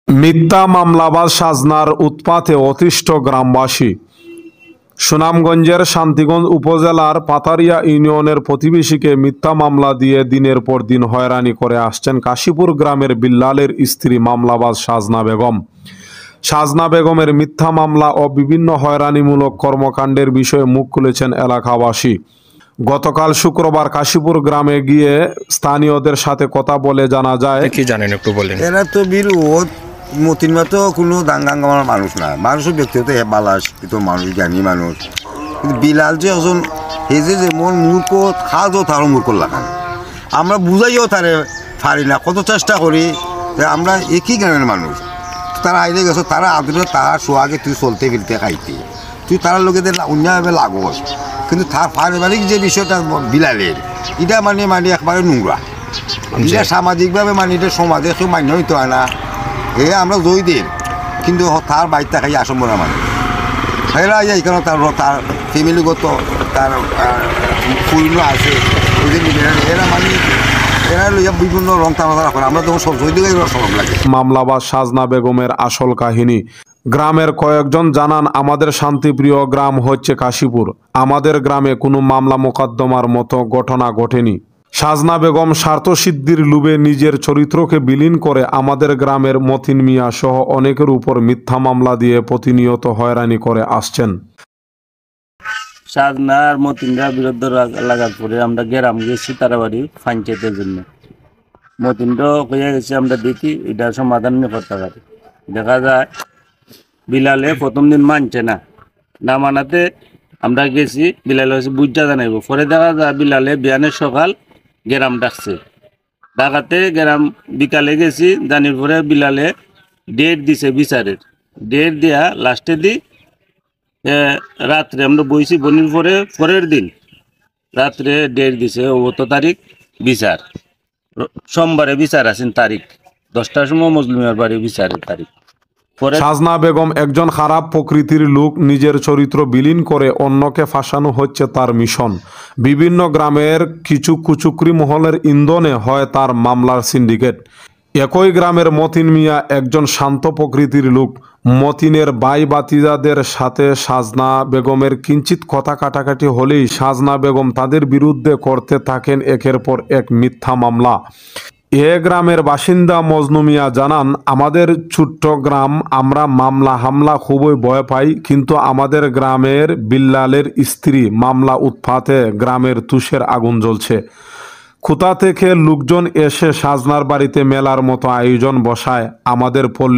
মিথ্যা মামলাবাজ সাজনার উৎপাতে অতিষ্ঠ গ্রামবাসী। সুনামগঞ্জের শান্তিগঞ্জ উপজেলার পাতারিয়া ইউনিয়নের প্রতিবেশীকে মিথ্যা মামলা দিয়ে দিনের পর দিন হয়রানি করে আসছেন কাশীপুর গ্রামের বিল্লালের স্ত্রী মামলাবাজ সাজনা বেগম। সাজনা বেগমের মিথ্যা মামলা ও বিভিন্ন হয়রানিমূলক কর্মকাণ্ডের বিষয়ে মুখ খুলেছেন এলাকাবাসী। গতকাল শুক্রবার কাশীপুর গ্রামে গিয়ে স্থানীয়দের সাথে কথা বলে জানা যায়, কি জানেন একটু বলেন। এরা তো বিরোধ মতিনমা তো কোনো দাঙ্গাঙ্গামার মানুষ না, মানুষের ব্যক্তিগত বালাস তো মানুষ জ্ঞানী মানুষ, কিন্তু বিলাল যে ওজন হেজে যে মন মূর্খ খাজও তারও মূর্খ লাগান, আমরা বুঝাইও তারে পারি না, কত চেষ্টা করি। আমরা একই গ্রামের মানুষ, তারা আইলে গেছো, তারা আদরে তার সোয়াগে তুই চলতে ফিরতে খাইতে, তুই তার লোকে অন্যভাবে লাগস, কিন্তু তার পারিবারিক যে বিষয়টা বিলালের এটা মানে একবারে নোংরা, এটা সামাজিকভাবে এটা সমাজে কেউ মান্য হইতে হয় না। আমরা জয়ীদের, কিন্তু তার বাড়িতে খাই আসম্বরা মানুষ এরা এইখানে তার ফ্যামিলিগত তার পূর্ণ আছে, এরা এরা লইয়া বিভিন্ন রং তামাশা করে, আমরা তখন সব জয়ীদের সরম লাগে। মামলাবাজ সাজনা বেগমের আসল কাহিনী। গ্রামের কয়েকজন জানান, আমাদের শান্তিপ্রিয় গ্রাম হচ্ছে কাশীপুর, আমাদের গ্রামে কোনো মামলা মোকদ্দমার মতো ঘটনা ঘটেনি। সাজনা বেগম স্বার্থসিদ্ধির লোভে নিজের চরিত্রকে বিলীন করে আমাদের গ্রামের মতিন মিয়া সহ অনেকের উপর মিথ্যা মামলা দিয়ে প্রতিনিয়ত হয়রানি করে আসছেন। সাজনার মতিনরা বিরুদ্ধে লাগার পরে আমরা গ্রাম গেছি তারা বাড়ি পঞ্চায়েতের জন্য, মতিনরাও হয়ে গেছে, আমরা দেখি এটা সমাধান নিয়ে করতে পারি। দেখা যায় বিলালে প্রথম দিন মানছে না, না মানাতে আমরা গেছি, বিলালে হচ্ছে বুঝা জানাইব, পরে দেখা যায় বিলালে বিয়ানের সকাল গ্রাম ডাকছে, ডাকাতে গ্রাম বিকালে গেছি, জানির পরে বিলালে ডেট দিছে, বিচারের ডেট দেয়া লাস্টে দি রাত্রে আমরা বইছি, বনির পরে পরের দিন রাত্রে ডেট দিছে 9 তারিখ বিচার, সোমবারে বিচার আছেন তারিখ 10টার সময় মজলুমের বাড়ি বিচারের তারিখ। সাজনা বেগম একজন খারাপ প্রকৃতির লোক, নিজের চরিত্র বিলীন করে অন্যকে ফাঁসানো হচ্ছে তার মিশন। বিভিন্ন গ্রামের কিছু কুচুকরি মহলের ইন্ধনে হয় তার মামলার সিন্ডিকেট। একই গ্রামের মতিন মিয়া একজন শান্ত প্রকৃতির লোক। মতিনের ভাই ভাতিজাদের সাথে সাজনা বেগমের কিঞ্চিত কথা কাটাকাটি হলেই সাজনা বেগম তাদের বিরুদ্ধে করতে থাকেন একের পর এক মিথ্যা মামলা। এ গ্রামের বাসিন্দা মজনু মিয়া জানান, আমাদের ছোট্ট গ্রাম, আমরা মামলা হামলা খুবই ভয় পাই, কিন্তু আমাদের গ্রামের বিল্লালের স্ত্রী মামলা উৎপাতে গ্রামের তুষের আগুন জ্বলছে। কোথা থেকে লোকজন এসে সাজনার বাড়িতে মেলার মতো আয়োজন বসায়, আমাদের পল্লী